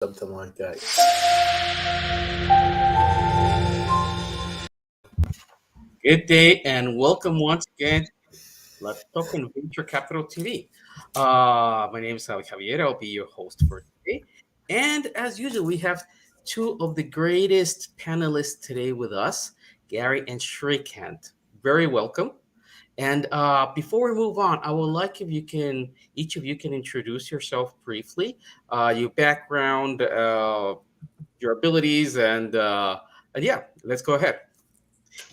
something like that. Good day and welcome once again. Let's talk on Venture Capital TV. My name is Javier. I'll be your host for today. And as usual, we have two of the greatest panelists today with us, Gary and Shrikant. Very welcome. And before we move on, I would like if you can, each of you can introduce yourself briefly, your background, your abilities, and yeah, let's go ahead.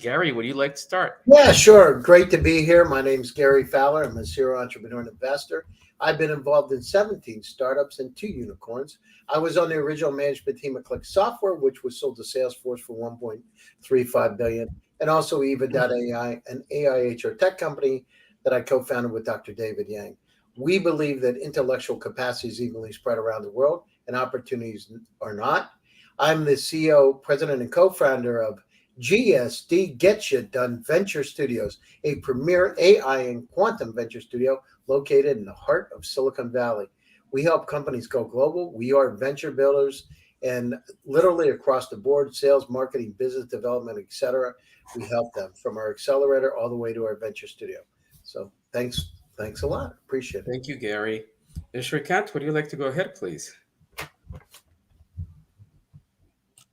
Gary, would you like to start? Yeah, sure. Great to be here. My name's Gary Fowler. I'm a serial entrepreneur and investor. I've been involved in 17 startups and two unicorns. I was on the original management team of Click Software, which was sold to Salesforce for 1.35 billion, and also Eva.ai, an AI HR tech company that I co-founded with Dr. David Yang. We believe that intellectual capacity is evenly spread around the world and opportunities are not. I'm the CEO, president, and co-founder of GSD Get You Done Venture Studios, a premier AI and quantum venture studio located in the heart of Silicon Valley. We help companies go global. We are venture builders and literally across the board, sales, marketing, business development, etc. We help them from our accelerator all the way to our venture studio. So thanks a lot. Appreciate it. Thank you, Gary. And Shrikant, would you like to go ahead, please?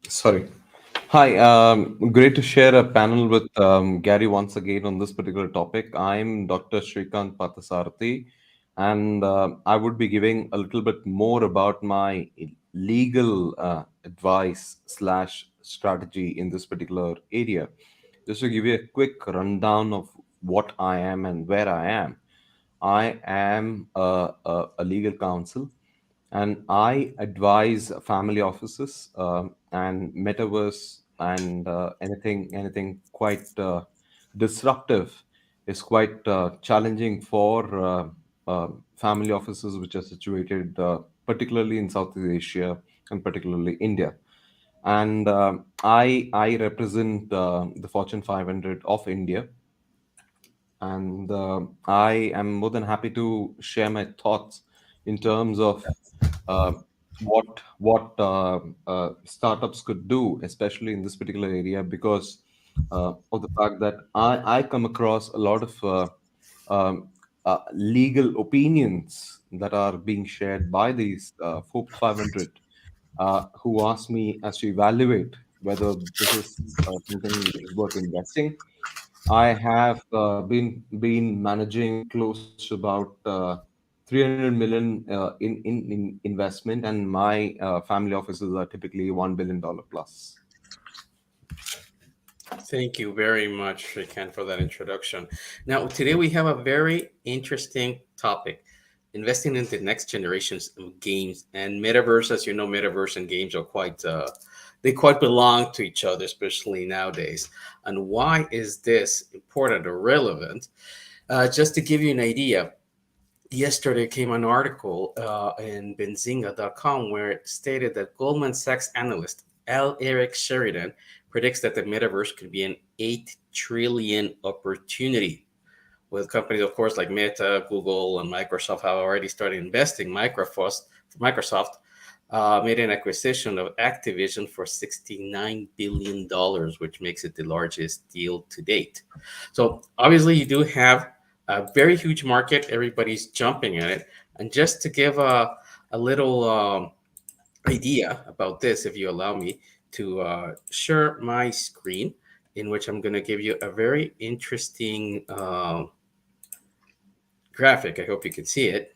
Sorry. Hi, great to share a panel with Gary once again on this particular topic. I'm Dr. Shrikant Pathasarathi, and I would be giving a little bit more about my legal advice slash strategy in this particular area. Just to give you a quick rundown of what I am and where I am. I am a legal counsel and I advise family offices and metaverse and anything quite disruptive is quite challenging for family offices which are situated particularly in Southeast Asia and particularly India. And I represent the Fortune 500 of India, and I am more than happy to share my thoughts in terms of uh, what startups could do, especially in this particular area, because of the fact that I come across a lot of um, legal opinions that are being shared by these Forbes 500, who ask me as to evaluate whether this is something which is worth investing. I have been managing close to about 300 million in investment, and my family offices are typically $1 billion plus. Thank you very much, Shrikant, for that introduction. Now, today we have a very interesting topic, investing into the next generations of games and metaverse. As you know, metaverse and games are they quite belong to each other, especially nowadays. And why is this important or relevant? Just to give you an idea, yesterday came an article in benzinga.com where it stated that Goldman Sachs analyst L. Eric Sheridan predicts that the metaverse could be an 8 trillion opportunity. With companies, of course, like Meta, Google, and Microsoft have already started investing. Microsoft made an acquisition of Activision for $69 billion, which makes it the largest deal to date. So obviously, you do have a very huge market. Everybody's jumping at it. And just to give a little idea about this, if you allow me to share my screen, in which I'm going to give you a very interesting graphic. I hope you can see it.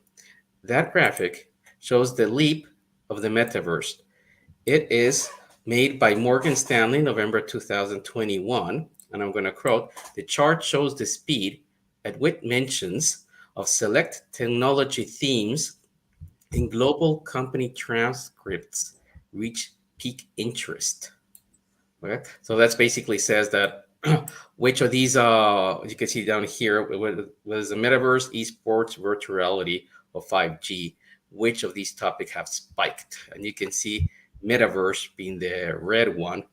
That graphic shows the leap of the metaverse. It is made by Morgan Stanley, November 2021. And I'm going to quote, the chart shows the speed at which mentions of select technology themes in global company transcripts reach peak interest. Okay, so that's basically says that which of these, you can see down here, was the metaverse, esports, virtual reality, or 5G, which of these topics have spiked? And you can see metaverse being the red one,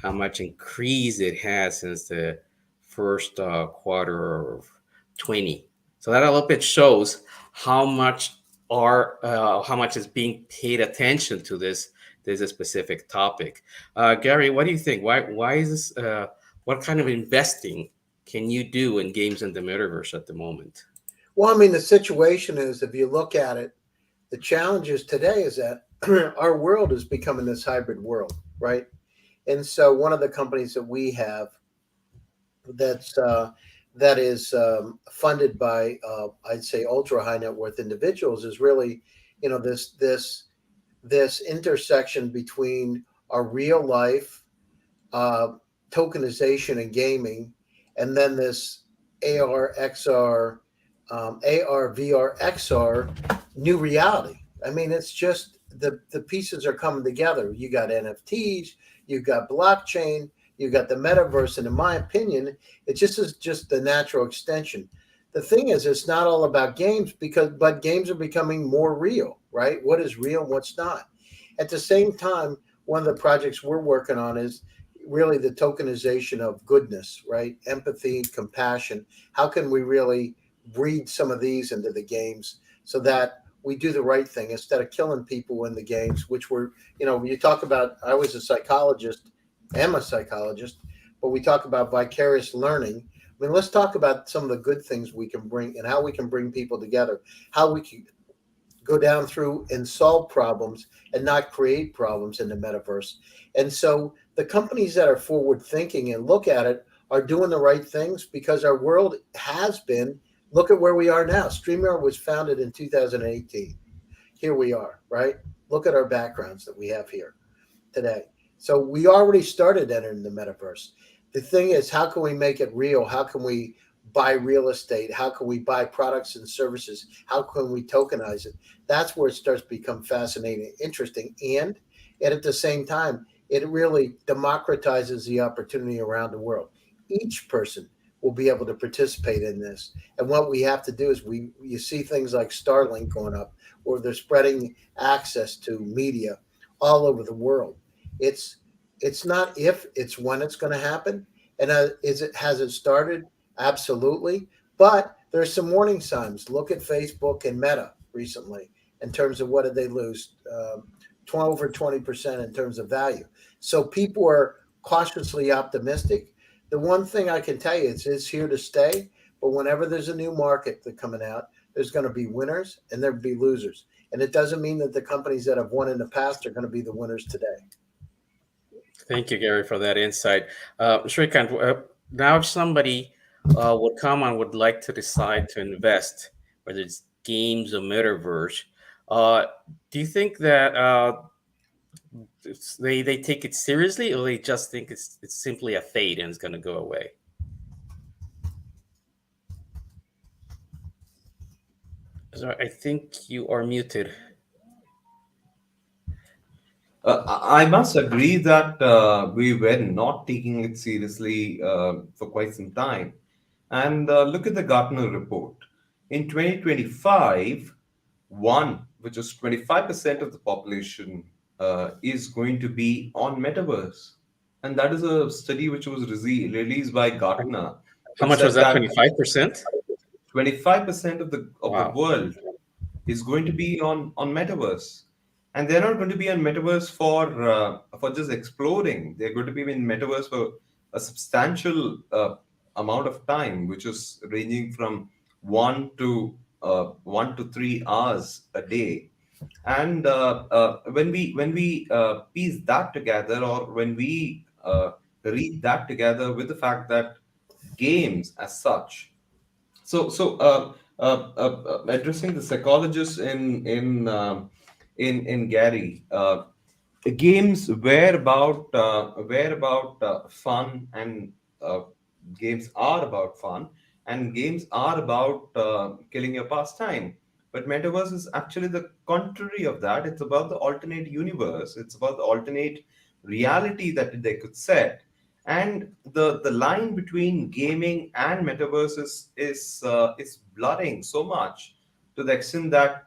how much increase it has since the first quarter of 20. So that a little bit shows how much are how much is being paid attention to this specific topic. Gary, what do you think? Why is this? What kind of investing can you do in games in the metaverse at the moment? Well, I mean, the situation is, if you look at it, the challenges today is that our world is becoming this hybrid world, right? And so one of the companies that we have that is funded by I'd say ultra high net worth individuals is really, this intersection between our real life uh, tokenization and gaming, and then this AR XR, AR VR XR new reality. I mean, it's just the pieces are coming together. You got NFTs, you got blockchain, you got the metaverse, and in my opinion, it just is just the natural extension. The thing is, it's not all about games but games are becoming more real, right? What is real and what's not. At the same time, one of the projects we're working on is really the tokenization of goodness, right? Empathy, compassion. How can we really breed some of these into the games so that we do the right thing instead of killing people in the games, which were, you talk about, I was a psychologist, am a psychologist, but we talk about vicarious learning. I mean, let's talk about some of the good things we can bring and how we can bring people together, how we can go down through and solve problems and not create problems in the metaverse. And so the companies that are forward thinking and look at it are doing the right things, because our world has been, look at where we are now. StreamYard was founded in 2018. Here we are, right? Look at our backgrounds that we have here today. So we already started entering the metaverse. The thing is, how can we make it real? How can we buy real estate? How can we buy products and services? How can we tokenize it? That's where it starts to become fascinating, interesting. And at the same time, it really democratizes the opportunity around the world. Each person will be able to participate in this. And what we have to do is you see things like Starlink going up, or they're spreading access to media all over the world. It's not if, it's when it's going to happen. And has it started? Absolutely. But there's some warning signs. Look at Facebook and Meta recently in terms of what did they lose? 12 or 20% in terms of value. So people are cautiously optimistic. The one thing I can tell you is it's here to stay. But whenever there's a new market that's coming out, there's going to be winners and there'll be losers. And it doesn't mean that the companies that have won in the past are going to be the winners today. Thank you, Gary, for that insight. Shrikant, now if somebody would come and would like to decide to invest, whether it's games or metaverse, do you think that they take it seriously, or they just think it's simply a fade and it's going to go away? So I think you are muted. I must agree that we were not taking it seriously for quite some time. And look at the Gartner report. In 2025, which is 25% of the population, is going to be on Metaverse. And that is a study which was released by Gartner. How It much was said that? 25%? 25% of the Wow. world is going to be on Metaverse. And they're not going to be on Metaverse for just exploring. They're going to be in Metaverse for a substantial amount of time, which is ranging from 1 to 3 hours a day. And when we piece that together, or when we read that together with the fact that games as such, addressing the psychologist in Gary, games were about fun, and games are about fun, and games are about killing your pastime. But metaverse is actually the contrary of that. It's about the alternate universe. It's about the alternate reality that they could set. And the line between gaming and metaverse is blurring so much, to the extent that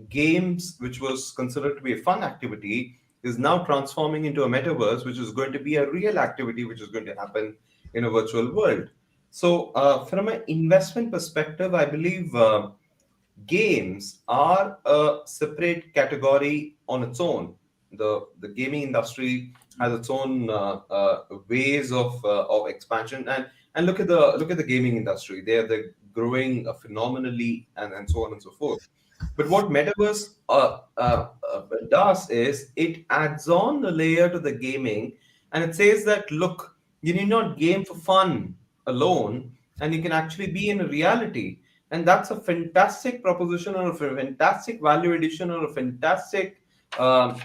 games, which was considered to be a fun activity, is now transforming into a metaverse, which is going to be a real activity, which is going to happen in a virtual world. So, from an investment perspective, I believe games are a separate category on its own. The gaming industry has its own ways of expansion, and look at the gaming industry. They're growing phenomenally, and so on and so forth. But what Metaverse does is it adds on a layer to the gaming, and it says that look, you need not game for fun alone, and you can actually be in a reality. And that's a fantastic proposition, or a fantastic value addition, or a fantastic, um,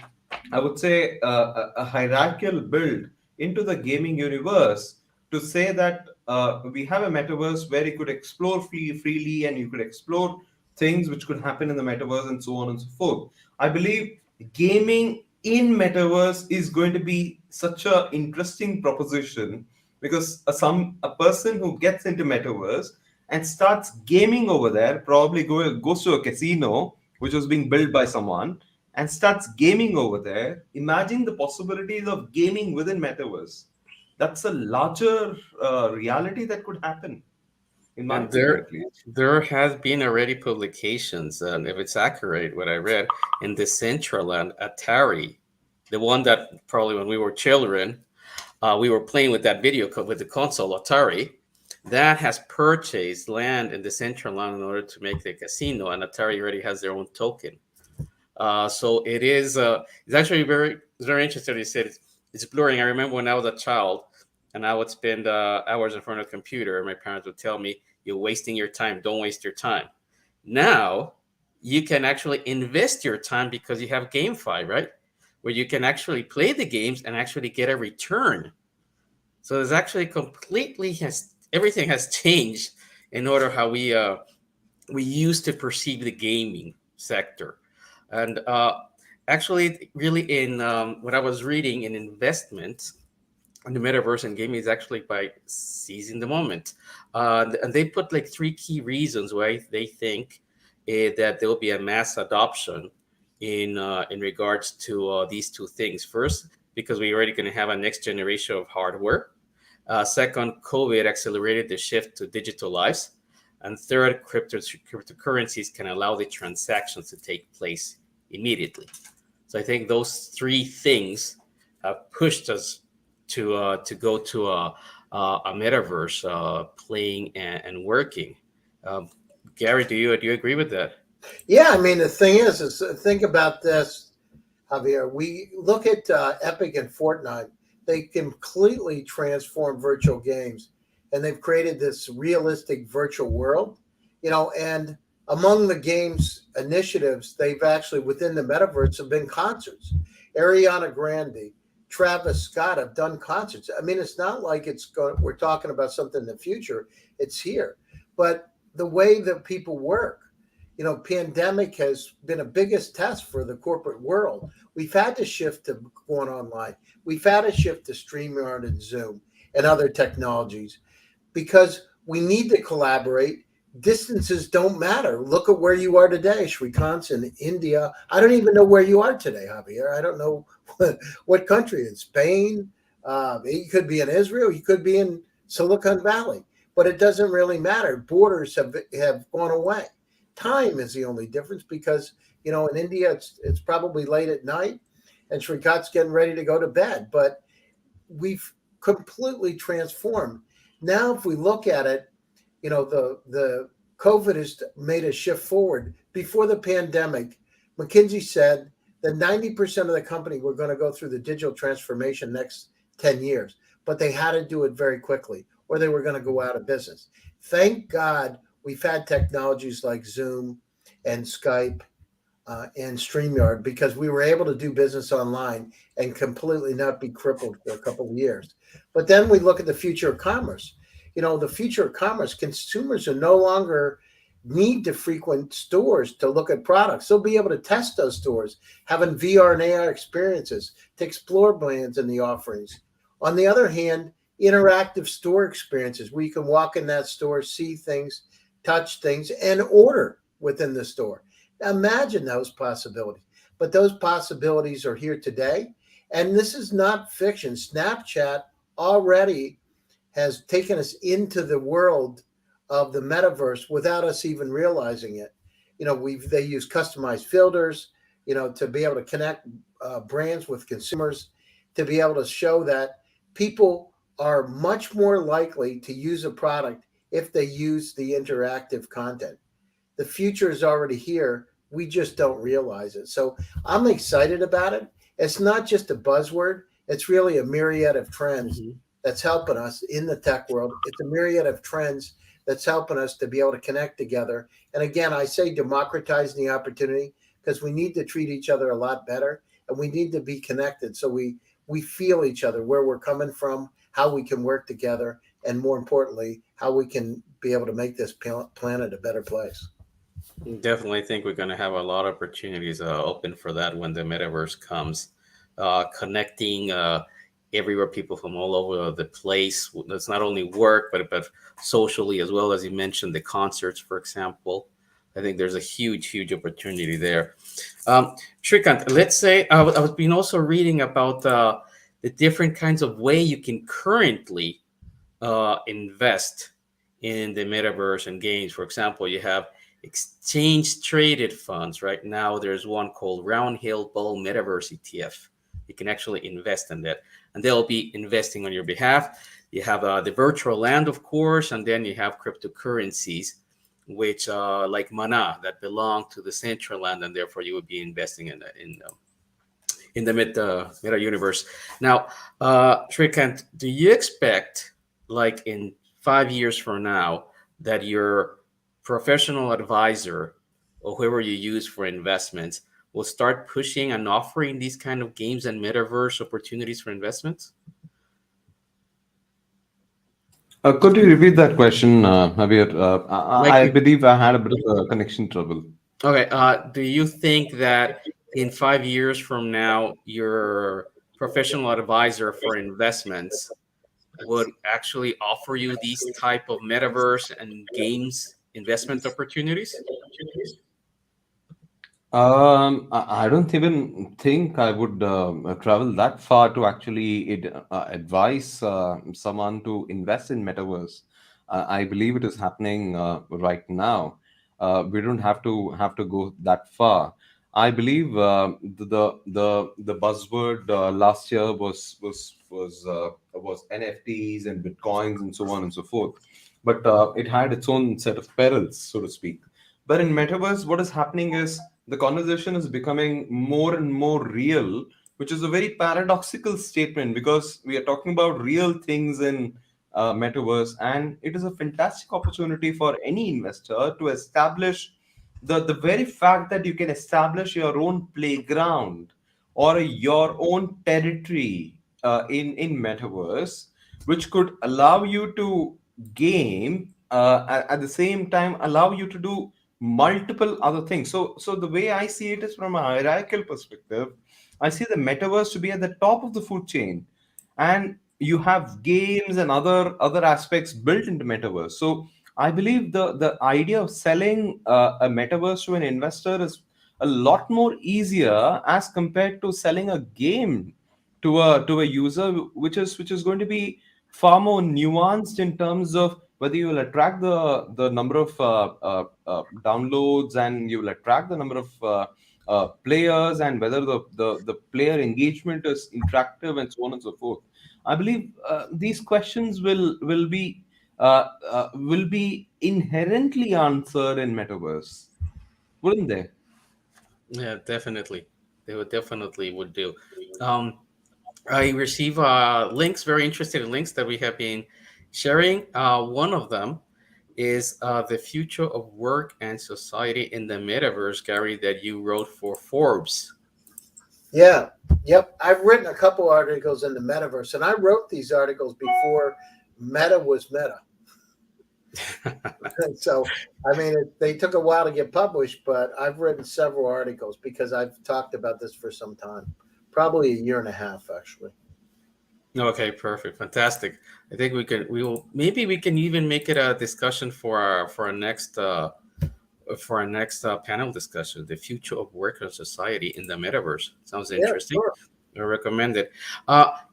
I would say, a hierarchical build into the gaming universe, to say that we have a metaverse where you could explore freely, and you could explore things which could happen in the metaverse, and so on and so forth. I believe gaming in metaverse is going to be such a interesting proposition, because a person who gets into metaverse and starts gaming over there, probably goes to a casino which was being built by someone, and starts gaming over there. Imagine the possibilities of gaming within metaverse. That's a larger reality that could happen, in my And opinion, at least. there has been already publications, and if it's accurate, what I read in Decentraland, Atari, the one that probably when we were children, we were playing with that with the console Atari, that has purchased land in Decentraland in order to make the casino, and Atari already has their own token. So it is. It's actually very interesting. You said it's blurring. I remember when I was a child, and I would spend hours in front of a computer, and my parents would tell me, "You're wasting your time. Don't waste your time." Now you can actually invest your time because you have GameFi, right? Where you can actually play the games and actually get a return. So there's actually completely has everything has changed in order how we used to perceive the gaming sector. And actually, really, in what I was reading in investment in the metaverse and gaming is actually by seizing the moment. And they put like three key reasons why they think that there will be a mass adoption in regards to these two things. First, because we're already going to have a next generation of hardware. Second, COVID accelerated the shift to digital lives. And third, cryptocurrencies can allow the transactions to take place immediately. So I think those three things have pushed us to go to a metaverse, playing and working. Um, Gary, do you agree with that? Yeah, I mean, the thing is think about this, Javier. We look at Epic and Fortnite. They completely transform virtual games, and they've created this realistic virtual world. And among the game's initiatives, they've actually within the metaverse have been concerts. Ariana Grande, Travis Scott have done concerts. I mean, it's not like we're talking about something in the future. It's here. But the way that people work, pandemic has been a biggest test for the corporate world. We've had to shift to going online. We've had to shift to StreamYard and Zoom and other technologies because we need to collaborate. Distances don't matter. Look at where you are today, Srikant in India. I don't even know where you are today, Javier. I don't know what country. In Spain. You could be in Israel. You could be in Silicon Valley. But it doesn't really matter. Borders have gone away. Time is the only difference because, in India, it's probably late at night and Srikant's getting ready to go to bed. But we've completely transformed. Now, if we look at it, the COVID has made a shift forward. Before the pandemic, McKinsey said that 90% of the company were going to go through the digital transformation next 10 years, but they had to do it very quickly or they were going to go out of business. Thank God we've had technologies like Zoom and Skype and StreamYard because we were able to do business online and completely not be crippled for a couple of years. But then we look at the future of commerce. The future of commerce, consumers are no longer need to frequent stores to look at products. They'll be able to test those stores, having VR and AR experiences to explore brands and the offerings. On the other hand, interactive store experiences where you can walk in that store, see things, touch things, and order within the store. Now imagine those possibilities. But those possibilities are here today. And this is not fiction. Snapchat already has taken us into the world of the metaverse without us even realizing it. they use customized filters, to be able to connect brands with consumers, to be able to show that people are much more likely to use a product if they use the interactive content. The future is already here. We just don't realize it. So I'm excited about it. It's not just a buzzword. It's really a myriad of trends that's helping us in the tech world. It's a myriad of trends that's helping us to be able to connect together. And again, I say democratizing the opportunity, because we need to treat each other a lot better, and we need to be connected so we feel each other, where we're coming from, how we can work together, and more importantly, how we can be able to make this planet a better place. Definitely think we're going to have a lot of opportunities open for that when the metaverse comes, connecting everywhere, people from all over the place. That's not only work, but socially as well. As you mentioned, the concerts, for example. I think there's a huge opportunity there. Shrikant, let's say I was been also reading about the different kinds of way you can currently invest in the metaverse and games. For example, you have exchange traded funds. Right now, there's one called Round Hill Bull Metaverse ETF. You can actually invest in that, and they'll be investing on your behalf. You have the virtual land, of course, and then you have cryptocurrencies, which like Mana, that belong to the central land, and therefore you would be investing in the meta universe. Now, Shrikant, do you expect, like in 5 years from now, that your professional advisor or whoever you use for investments will start pushing and offering these kind of games and metaverse opportunities for investments? Could you repeat that question, Javier? I Like, believe I had a bit of a connection trouble. okay, do you think that in 5 years from now, your professional advisor for investments would actually offer you these type of metaverse and games investment opportunities? I don't even think I would travel that far to actually advise someone to invest in metaverse. I believe it is happening right now. We don't have to go that far. I believe the buzzword last year was NFTs and bitcoins and so on and so forth, but it had its own set of perils, so to speak. But in metaverse, what is happening is the conversation is becoming more and more real, which is a very paradoxical statement because we are talking about real things in metaverse, and it is a fantastic opportunity for any investor to establish the very fact that you can establish your own playground or your own territory in metaverse, which could allow you to game at the same time allow you to do multiple other things. So the way I see it is from a hierarchical perspective. I see the metaverse to be at the top of the food chain, and you have games and other aspects built into metaverse. So I believe the idea of selling a metaverse to an investor is a lot more easier as compared to selling a game to a user, which is going to be far more nuanced in terms of whether you will attract the number of downloads, and you will attract the number of players, and whether the player engagement is interactive and so on and so forth. I believe these questions will be inherently answered in metaverse, wouldn't they? Yeah, definitely. They would definitely would do. Um, I receive links, very interested in links that we have been sharing. One of them is the future of work and society in the metaverse, Gary, that you wrote for Forbes. Yeah. Yep. I've written a couple articles in the metaverse, and I wrote these articles before Meta was Meta. So, I mean, they took a while to get published, but I've written several articles because I've talked about this for some time, probably a year and a half, actually. Okay, perfect, fantastic. I think maybe we can even make it a discussion for our next panel discussion, the future of work and society in the metaverse. Sounds Yeah, interesting. sure. I recommend it.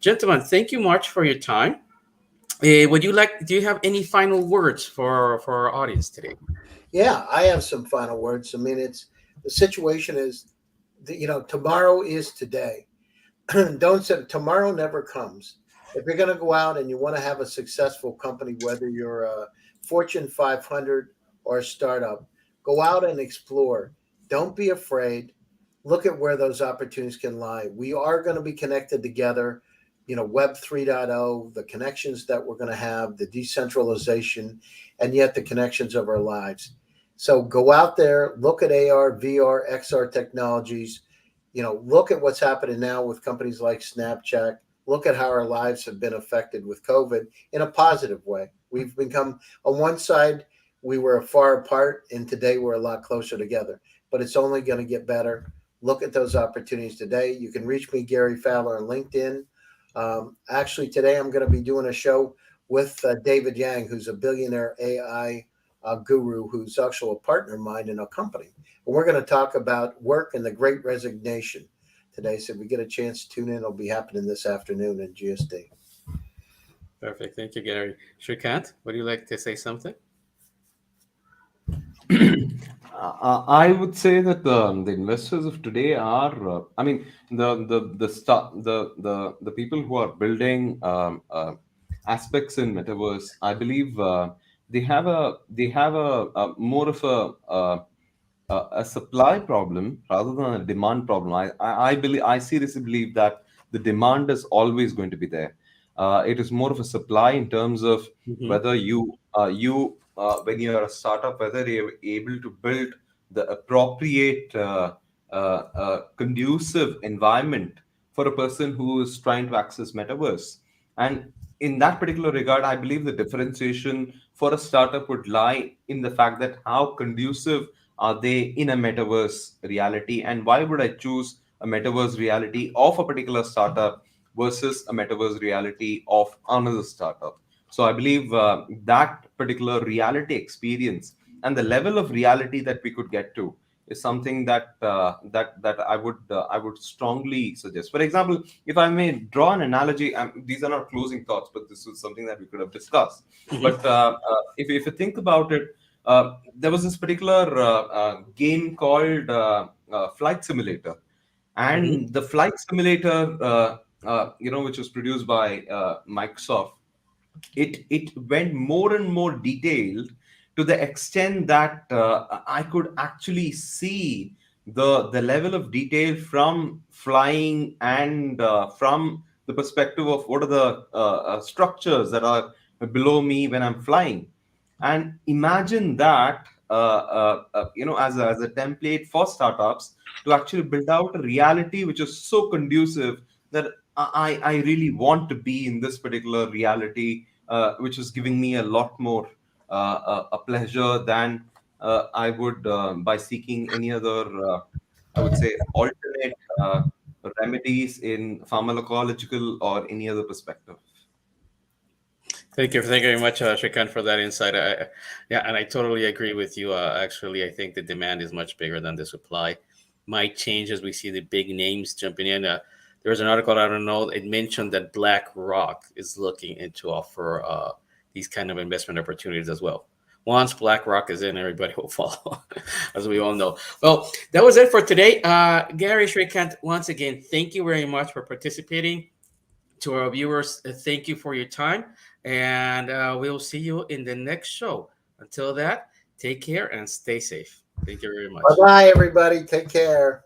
Gentlemen, thank you much for your time. Do you have any final words for our audience today? Yeah, I have some final words. I mean, it's the situation is, tomorrow is today. Don't say tomorrow never comes. If you're going to go out and you want to have a successful company, whether you're a Fortune 500 or a startup, go out and explore. Don't be afraid. Look at where those opportunities can lie. We are going to be connected together. Web 3.0, the connections that we're going to have, the decentralization, and yet the connections of our lives. So go out there, look at AR, VR, XR technologies. Look at what's happening now with companies like Snapchat. Look at how our lives have been affected with COVID in a positive way. We've become, on one side, we were far apart, and today we're a lot closer together. But it's only going to get better. Look at those opportunities today. You can reach me, Gary Fowler, on LinkedIn. Actually, today I'm going to be doing a show with David Yang, who's a billionaire AI guru, who's actually a partner of mine in a company. And we're going to talk about work and the great resignation today. So if we get a chance to tune in, it'll be happening this afternoon in GSD. Perfect. Thank you, Gary. Shrikant, would you like to say something? I would say that the investors of today are, I mean, the people who are building aspects in metaverse. I believe they have a more of a supply problem rather than a demand problem. I believe I seriously believe that the demand is always going to be there. It is more of a supply in terms of Mm-hmm. whether when you are a startup, whether you're able to build the appropriate conducive environment for a person who is trying to access metaverse. And in that particular regard, I believe the differentiation for a startup would lie in the fact that how conducive are they in a metaverse reality, and why would I choose a metaverse reality of a particular startup versus a metaverse reality of another startup. So I believe that particular reality experience and the level of reality that we could get to is something that I would strongly suggest. For example, if I may draw an analogy, these are not closing thoughts, but this is something that we could have discussed. Mm-hmm. But if you think about it, there was this particular game called Flight Simulator, Mm-hmm. and the Flight Simulator, which was produced by Microsoft, it went more and more detailed to the extent that I could actually see the level of detail from flying and from the perspective of what are the structures that are below me when I'm flying. And imagine that as a template for startups to actually build out a reality which is so conducive that I really want to be in this particular reality, which is giving me a lot more a pleasure than I would by seeking any other, I would say, alternate remedies in pharmacological or any other perspective. Thank you very much, Shrikant, for that insight. Yeah, and I totally agree with you. Actually, I think the demand is much bigger than the supply. Might change as we see the big names jumping in. There was an article, I don't know, it mentioned that BlackRock is looking into offer these kind of investment opportunities as well. Once BlackRock is in, everybody will follow, as we all know. Well, that was it for today. Gary, Shrikant, once again, thank you very much for participating. To our viewers, thank you for your time, and we'll see you in the next show. Until that, take care and stay safe. Thank you very much. Bye bye, everybody. Take care.